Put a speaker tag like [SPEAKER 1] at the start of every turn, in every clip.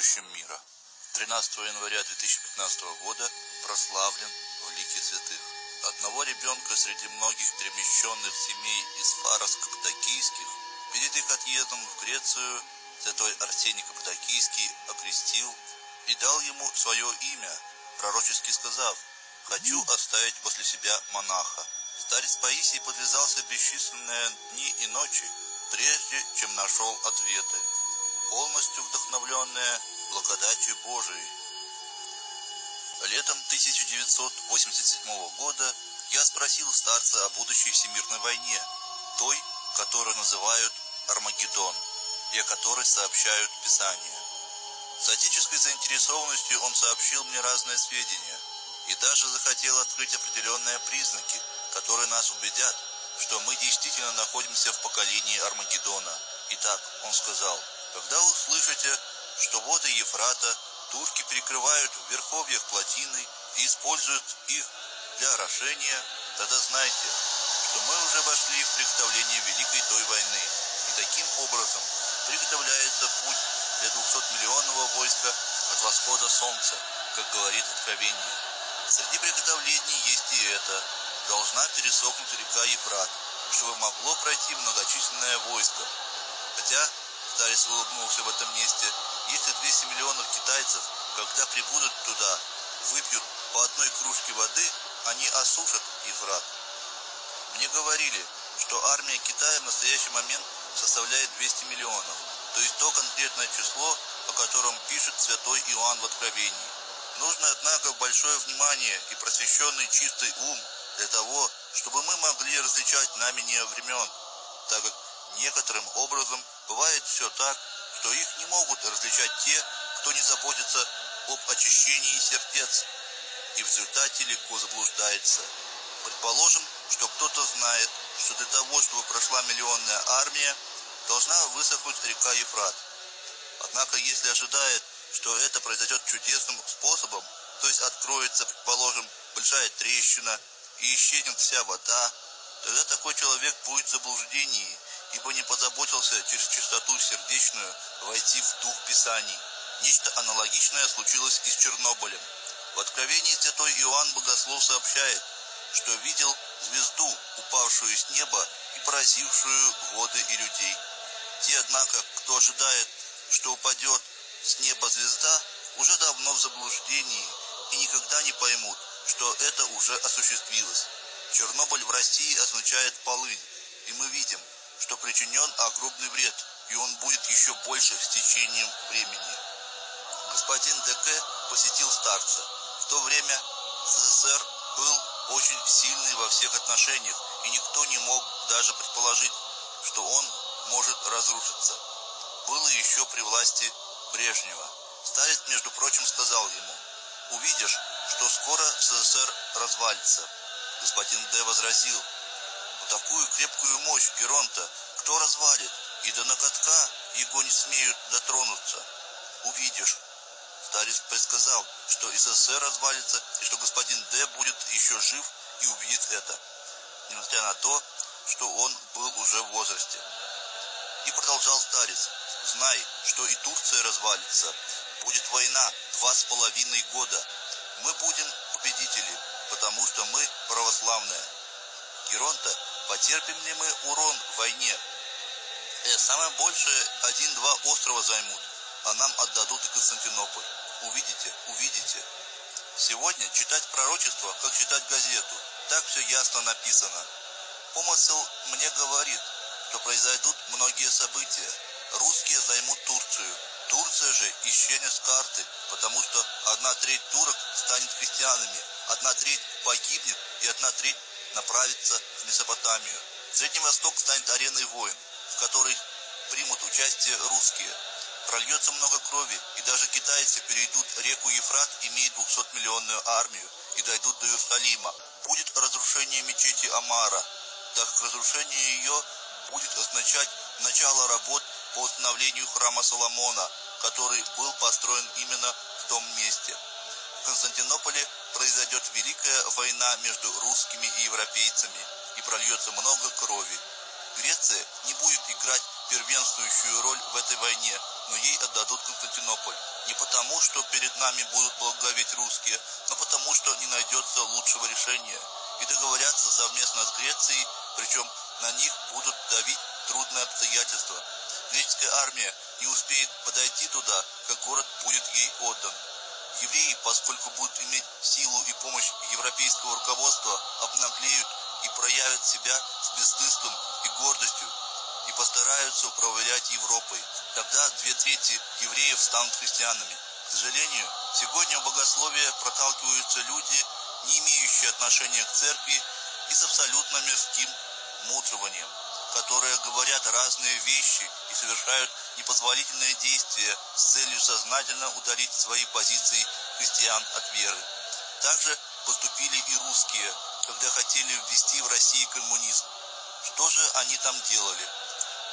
[SPEAKER 1] будущем мира. 13 января 2015 года прославлен в лике святых. Одного ребенка среди многих перемещенных семей из Фарос Каппадокийских перед их отъездом в Грецию святой Арсений Каппадокийский окрестил и дал ему свое имя, пророчески сказав: «Хочу оставить после себя монаха». Старец Паисий подвязался бесчисленные дни и ночи, прежде чем нашел ответы, полностью вдохновленные благодатью Божией. Летом 1987 года я спросил старца о будущей всемирной войне, той, которую называют Армагеддон, и о которой сообщают Писания. С отеческой заинтересованностью он сообщил мне разные сведения и даже захотел открыть определенные признаки, которые нас убедят, что мы действительно находимся в поколении Армагеддона. Итак, он сказал: когда вы услышите, что воды Ефрата турки перекрывают в верховьях плотины и используют их для орошения, тогда знайте, что мы уже вошли в приготовление великой той войны, и таким образом приготовляется путь для 200-миллионного войска от восхода солнца, как говорит Откровение. Среди приготовлений есть и это: должна пересохнуть река Ефрат, чтобы могло пройти многочисленное войско. Хотя, старец улыбнулся в этом месте, если 200 миллионов китайцев, когда прибудут туда, выпьют по одной кружке воды, они осушат Ефрат. Мне говорили, что армия Китая в настоящий момент составляет 200 миллионов, то есть то конкретное число, о котором пишет святой Иоанн в Откровении. Нужно, однако, большое внимание и просвещенный чистый ум для того, чтобы мы могли различать знамения времен, так как некоторым образом бывает все так, что их не могут различать те, кто не заботится об очищении сердец, и в результате легко заблуждается. Предположим, что кто-то знает, что для того, чтобы прошла миллионная армия, должна высохнуть река Ефрат. Однако, если ожидает, что это произойдет чудесным способом, то есть откроется, предположим, большая трещина и исчезнет вся вода, тогда такой человек будет в заблуждении, ибо не позаботился через чистоту сердечную войти в дух Писаний. Нечто аналогичное случилось и с Чернобылем. В Откровении святой Иоанн Богослов сообщает, что видел звезду, упавшую с неба и поразившую воды и людей. Те, однако, кто ожидает, что упадет с неба звезда, уже давно в заблуждении и никогда не поймут, что это уже осуществилось. Чернобыль в России означает полынь, и мы видим, что причинен огромный вред, и он будет еще больше с течением времени. Господин ДК посетил старца. В то время СССР был очень сильный во всех отношениях, и никто не мог даже предположить, что он может разрушиться. Было еще при власти Брежнева. Старец, между прочим, сказал ему: «Увидишь, что скоро СССР развалится». Господин Д. возразил: «Но такую крепкую мощь Геронта кто развалит, и до ноготка его не смеют дотронуться». «Увидишь». Старец предсказал, что СССР развалится, и что господин Д. будет еще жив и увидит это, несмотря на то, что он был уже в возрасте. И продолжал старец: «Знай, что и Турция развалится. Будет война 2,5 года. Мы будем победители, потому что мы православные. Геронта, потерпим ли мы урон в войне? Самое большее 1-2 острова займут, а нам отдадут и Константинополь. Увидите, увидите». Сегодня читать пророчество, как читать газету. Так все ясно написано. Помысл мне говорит, что произойдут многие события. Русские займут Турцию. Турция же исчезнет с карты, потому что 1/3 турок станет христианами, 1/3 погибнет и 1/3 направится в Месопотамию. Средний Восток станет ареной войн, в которой примут участие русские. Прольется много крови, и даже китайцы перейдут реку Ефрат, имея 200-миллионную армию, и дойдут до Иерусалима. Будет разрушение мечети Амара, так как разрушение ее будет означать начало работ по установлению храма Соломона, который был построен именно в том месте. В Константинополе произойдет великая война между русскими и европейцами, и прольется много крови. Греция не будет играть первенствующую роль в этой войне, но ей отдадут Константинополь. Не потому, что перед нами будут благоговеть русские, но потому, что не найдется лучшего решения. И договорятся совместно с Грецией, причем на них будут давить трудные обстоятельства. Греческая армия не успеет подойти туда, как город будет ей отдан. Евреи, поскольку будут иметь силу и помощь европейского руководства, обнаглеют и проявят себя с бесстыдством и гордостью, и постараются управлять Европой. Тогда 2/3 евреев станут христианами. К сожалению, сегодня в богословие проталкиваются люди, не имеющие отношения к церкви и с абсолютно мирским мудрованием, которые говорят разные вещи и совершают непозволительные действия с целью сознательно удалить свои позиции христиан от веры. Также поступили и русские, когда хотели ввести в России коммунизм. Что же они там делали?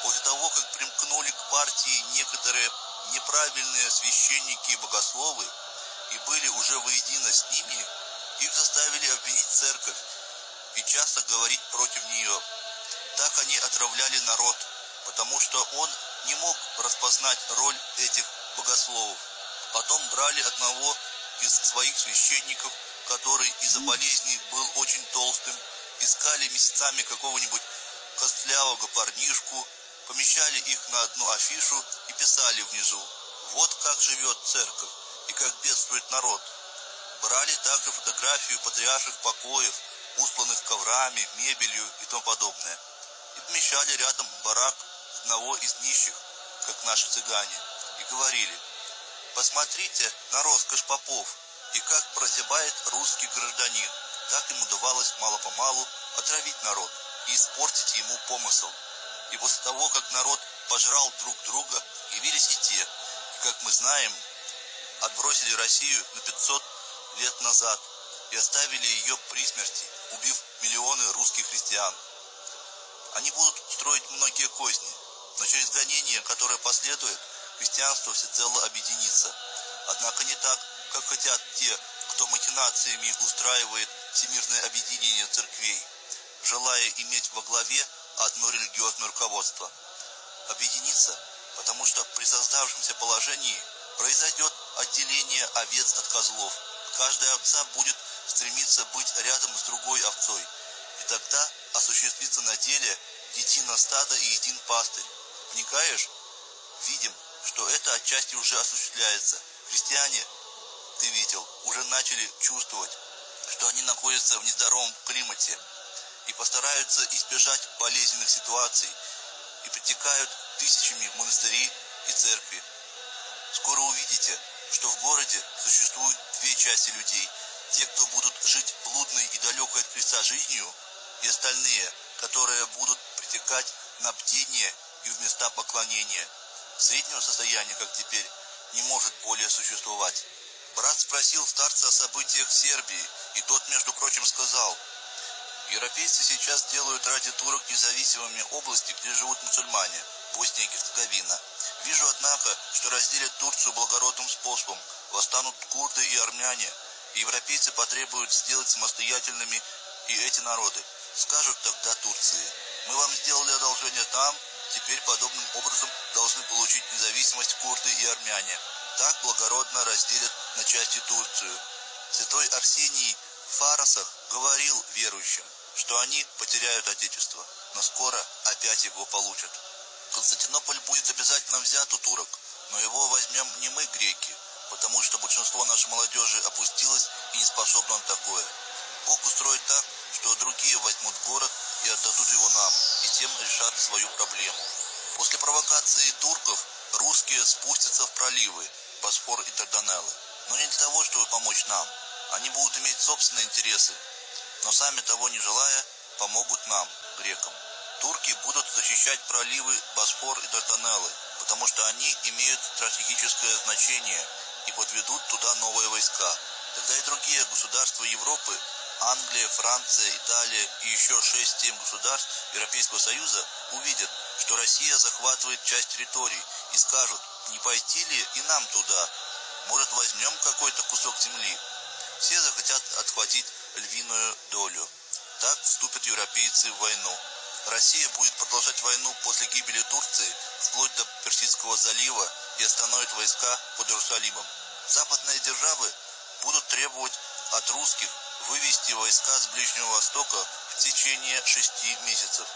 [SPEAKER 1] После того, как примкнули к партии некоторые неправильные священники и богословы и были уже воедино с ними, их заставили обвинить церковь и часто говорить против нее. Так они отравляли народ, потому что он не мог распознать роль этих богословов. Потом брали одного из своих священников, который из-за болезни был очень толстым, искали месяцами какого-нибудь костлявого парнишку, помещали их на одну афишу и писали внизу: «Вот как живет церковь и как бедствует народ». Брали также фотографию патриарших покоев, устланных коврами, мебелью и тому подобное, и помещали рядом барак одного из нищих, как наши цыгане, и говорили: «Посмотрите на роскошь попов и как прозябает русский гражданин». Так им удавалось мало-помалу отравить народ и испортить ему помысл. И после того, как народ пожрал друг друга, явились и те, как мы знаем, отбросили Россию на 500 лет назад и оставили ее при смерти, убив миллионы русских христиан. Они будут строить многие козни, но через гонение, которое последует, христианство всецело объединится. Однако не так, как хотят те, кто махинациями устраивает всемирное объединение церквей, желая иметь во главе одно религиозное руководство. Объединиться, потому что при создавшемся положении произойдет отделение овец от козлов. Каждая овца будет стремиться быть рядом с другой овцой, и тогда осуществится на деле едино стадо и един пастырь. Вникаешь? Видим, что это отчасти уже осуществляется. Христиане, ты видел, уже начали чувствовать, что они находятся в нездоровом климате и постараются избежать болезненных ситуаций и притекают тысячами в монастыри и церкви. Скоро увидите, что в городе существуют две части людей: те, кто будут жить блудной и далекой от Христа жизнью, и остальные, которые будут притекать на бдение и в места поклонения. Среднего состояния, как теперь, не может более существовать. Брат спросил старца о событиях в Сербии, и тот, между прочим, сказал: «Европейцы сейчас делают ради турок независимыми области, где живут мусульмане, Босния и Герцеговина. Вижу, однако, что разделят Турцию благородным способом, восстанут курды и армяне, и европейцы потребуют сделать самостоятельными и эти народы. Скажут тогда Турции: мы вам сделали одолжение там, теперь подобным образом должны получить независимость курды и армяне. Так благородно разделят на части Турцию». Святой Арсений в Фаросах говорил верующим, что они потеряют Отечество, но скоро опять его получат. Константинополь будет обязательно взят у турок, но его возьмем не мы, греки, потому что большинство нашей молодежи опустилось и не способно на такое. Бог устроит так, что другие возьмут город и отдадут его нам, и тем решат свою проблему. После провокации турков русские спустятся в проливы Босфор и Дарданеллы, но не для того, чтобы помочь нам. Они будут иметь собственные интересы, но сами того не желая, помогут нам, грекам. Турки будут защищать проливы Босфор и Дарданеллы, потому что они имеют стратегическое значение и подведут туда новые войска. Тогда и другие государства Европы, Англия, Франция, Италия и еще 6-7 государств Европейского Союза увидят, что Россия захватывает часть территорий, и скажут: не пойти ли и нам туда? Может, возьмем какой-то кусок земли? Все захотят отхватить львиную долю. Так вступят европейцы в войну. Россия будет продолжать войну после гибели Турции вплоть до Персидского залива и остановит войска под Иерусалимом. Западные державы будут требовать от русских вывести войска с Ближнего Востока в течение 6 месяцев.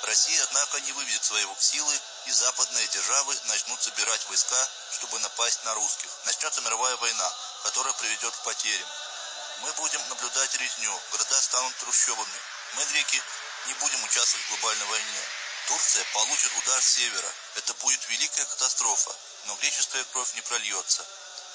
[SPEAKER 1] Россия, однако, не выведет свои силы, и западные державы начнут собирать войска, чтобы напасть на русских. Начнется мировая война, которая приведет к потерям. Мы будем наблюдать резню, города станут трущобами. Мы, греки, не будем участвовать в глобальной войне. Турция получит удар с севера. Это будет великая катастрофа, но греческая кровь не прольется.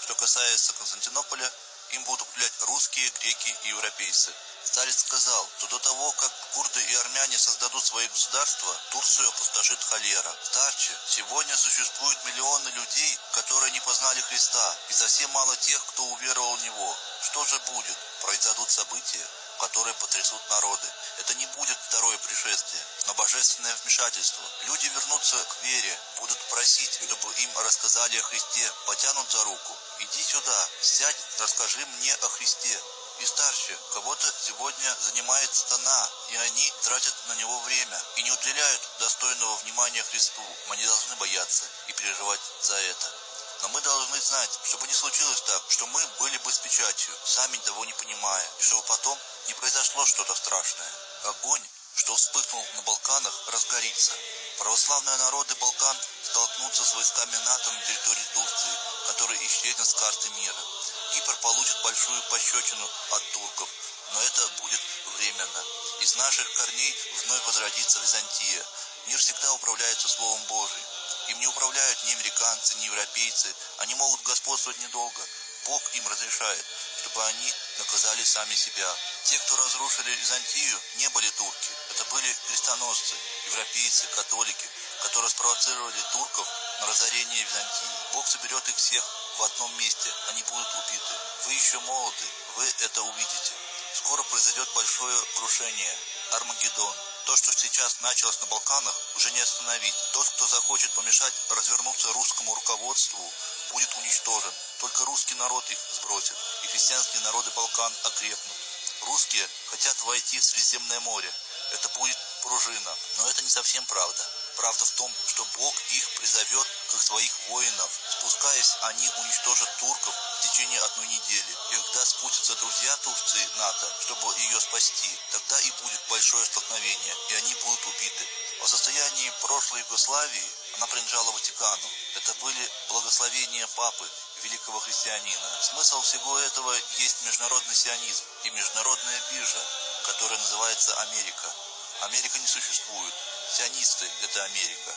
[SPEAKER 1] Что касается Константинополя, им будут управлять русские, греки и европейцы. Сталин сказал, что до того, как курды и армяне создадут свои государства, Турцию опустошит холера. Старче, сегодня существуют миллионы людей, которые не познали Христа, и совсем мало тех, кто уверовал в Него. Что же будет? Произойдут события, которые потрясут народы. Это не будет второе пришествие, но божественное вмешательство. Люди вернутся к вере, будут просить, чтобы им рассказали о Христе, потянут за руку. Иди сюда, сядь, расскажи мне о Христе. И старше, кого-то сегодня занимает сатана, и они тратят на него время и не уделяют достойного внимания Христу. Мы не должны бояться и переживать за это. Но мы должны знать, чтобы не случилось так, что мы были бы с печатью, сами того не понимая, и чтобы потом не произошло что-то страшное. Огонь, что вспыхнул на Балканах, разгорится. Православные народы Балкан столкнутся с войсками НАТО на территории Турции, которые исчезнут с карты мира. Кипр получит большую пощечину от турков, но это будет временно. Из наших корней вновь возродится Византия. Мир всегда управляется Словом Божиим. Им не управляют ни американцы, ни европейцы. Они могут господствовать недолго. Бог им разрешает, чтобы они наказали сами себя. Те, кто разрушили Византию, не были турки. Это были крестоносцы, европейцы, католики, которые спровоцировали турков на разорение Византии. Бог соберет их всех в одном месте. Они будут убиты. Вы еще молоды. Вы это увидите. Скоро произойдет большое крушение. Армагеддон. То, что сейчас началось на Балканах, уже не остановить. Тот, кто захочет помешать развернуться русскому руководству, будет уничтожен. Только русский народ их сбросит, и христианские народы Балкан окрепнут. Русские хотят войти в Средиземное море. Это будет пружина, но это не совсем правда. Правда в том, что Бог их призовет как своих воинов. Спускаясь, они уничтожат турков в течение 1 недели. И когда спустятся друзья Турции, НАТО, чтобы ее спасти, тогда и будет большое столкновение, и они будут убиты. О состоянии прошлой Югославии она принадлежала Ватикану. Это были благословения Папы, великого христианина. Смысл всего этого есть международный сионизм и международная биржа, которая называется Америка. Америка не существует. Сионисты – это Америка.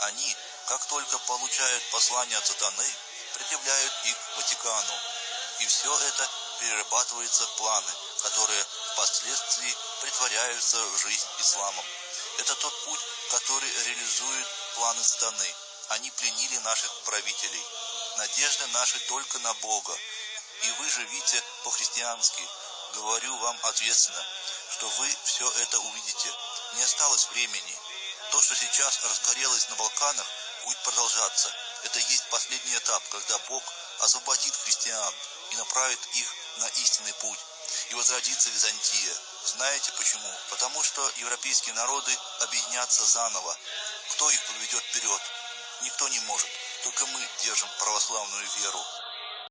[SPEAKER 1] Они, как только получают послания от сатаны, предъявляют их Ватикану. И все это перерабатывается в планы, которые впоследствии притворяются в жизнь исламом. Это тот путь, который реализует планы сатаны. Они пленили наших правителей. Надежды наши только на Бога. И вы живите по-христиански. Говорю вам ответственно, что вы все это увидите. Не осталось времени. То, что сейчас разгорелось на Балканах, будет продолжаться. Это есть последний этап, когда Бог освободит христиан и направит их на истинный путь. И возродится Византия. Знаете почему? Потому что европейские народы объединятся заново. Кто их подведет вперед? Никто не может. Только мы держим православную веру.